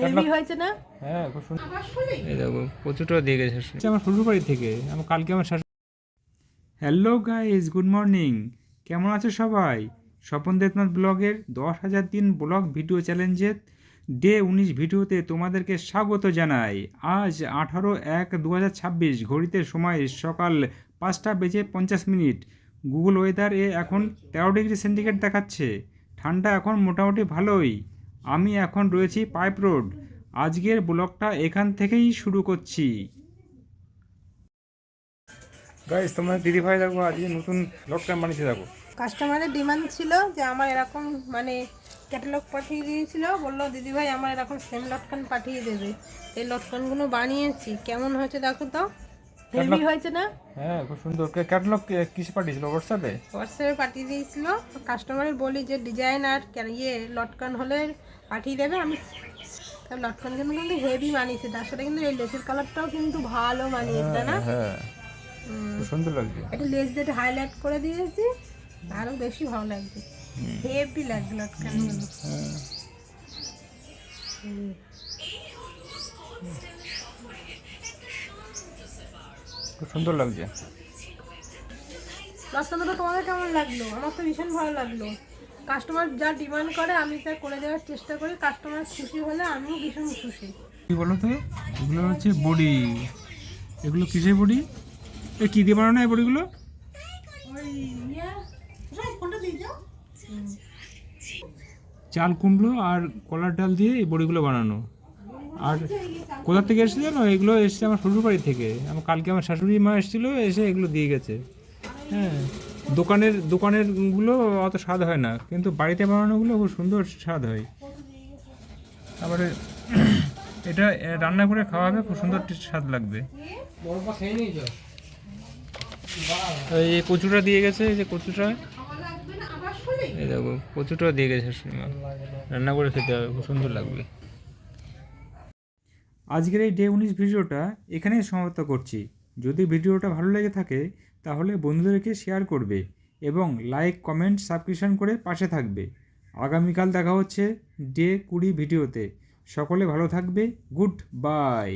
Heavy হয়েছে না? হ্যাঁ, খুব সুন্দর। এই দেখো প্রচুরটা দিয়ে গেছে আমার শ্বশুর বাড়ি থেকে। আমার কালকে আমার শাশুড়ি। Hello guys, good morning. কেমন আছো সবাই? স্বপন দেবনাথ ব্লগের 10,000 দিন ব্লগ ভিডিও চ্যালেঞ্জের ডে 19 ভিডিওতে তোমাদেরকে স্বাগত জানাই। আজ 18/1/2026, ঘড়িতে সময় সকাল 5:50। গুগল ওয়েদার এখন 13 ডিগ্রি সেন্টিগ্রেড দেখাচ্ছে। ঠান্ডা এখন মোটামুটি ভালোই। আমি এখন রয়েছি পাইপ রোড। আজকের ব্লগটা এখান থেকেই শুরু করছি। গাইস, তোমার দিদিভাই দেখো আজকে নতুন লটকান বানিয়েছে দেখো। কাস্টমারের ডিমান্ড ছিল যে আমার এরকম মানে ক্যাটালগ পাঠিয়ে দিয়েছিল, বললো দিদিভাই আমার এরকম সেম লটকান পাঠিয়ে দেবে। এই লটকানগুলো বানিয়েছি, কেমন হয়েছে দেখো তো। হেভি হয়েছে না? হ্যাঁ, খুব সুন্দর। ক্যাটালগ কিসে পাঠিয়েছিল? হোয়াটসঅ্যাপে? হোয়াটসঅ্যাপে পাঠিয়ে দিয়েছিল। কাস্টমারের বলি যে ডিজাইন আর লটকান হলে পাঠিয়ে দেবে। আমি লটকানগুলো কিন্তু হেভি বানিয়েছি, তার সাথে কিন্তু এই লেসের কালারটাও কিন্তু ভালো মানিয়েছে না? হ্যাঁ, খুব সুন্দর লাগছে। একটু লেস দিয়ে হাইলাইট করে দিয়েছি, আরো বেশি ভালো লাগছে। হেভি লাগছে লটকানগুলো। খুব সুন্দর লাগছে। লটকানটা তোমাদের কেমন লাগলো? আমার তো ভীষণ ভালো লাগলো। কাস্টমার যা ডিমান্ড করে আমি তা করে দেওয়ার চেষ্টা করি। কাস্টমার খুশি হলে আমিও ভীষণ খুশি। কি বলো তো, এগুলো হচ্ছে বডি। এগুলো কিসের বডি? এ কি দিয়ে বানানো এই বডিগুলো? চাল কুমড়ো আর কলার ডাল দিয়ে এই বড়িগুলো বানানো। আর কোথা থেকে এসেছে জানো? এগুলো এসেছে আমার শ্বশুর বাড়ি থেকে। আমার কালকে আমার শাশুড়ি মা এসেছিলো, এসে এগুলো দিয়ে গেছে। হ্যাঁ, দোকানেরগুলো অত স্বাদ হয় না, কিন্তু বাড়িতে বানানোগুলো খুব সুন্দর স্বাদ হয়। তারপরে এটা রান্না করে খাওয়া হবে, খুব সুন্দর স্বাদ লাগবে। এই কচুটা দিয়ে গেছে, এই যে কচুটা, এই দেখো কচুটা দিয়ে গেছে শাশুড়ি মা। রান্না করে খেতে হবে, খুব সুন্দর লাগবে। আজকের এই ডে 19 ভিডিওটা এখানেই সমাপ্ত করছি। যদি ভিডিওটা ভালো লেগে থাকে তাহলে বন্ধুদেরকে শেয়ার করবে এবং লাইক, কমেন্ট, সাবস্ক্রিপশন করে পাশে থাকবে। আগামীকাল দেখা হচ্ছে ডে 20 ভিডিওতে। সকলে ভালো থাকবে। Good bye.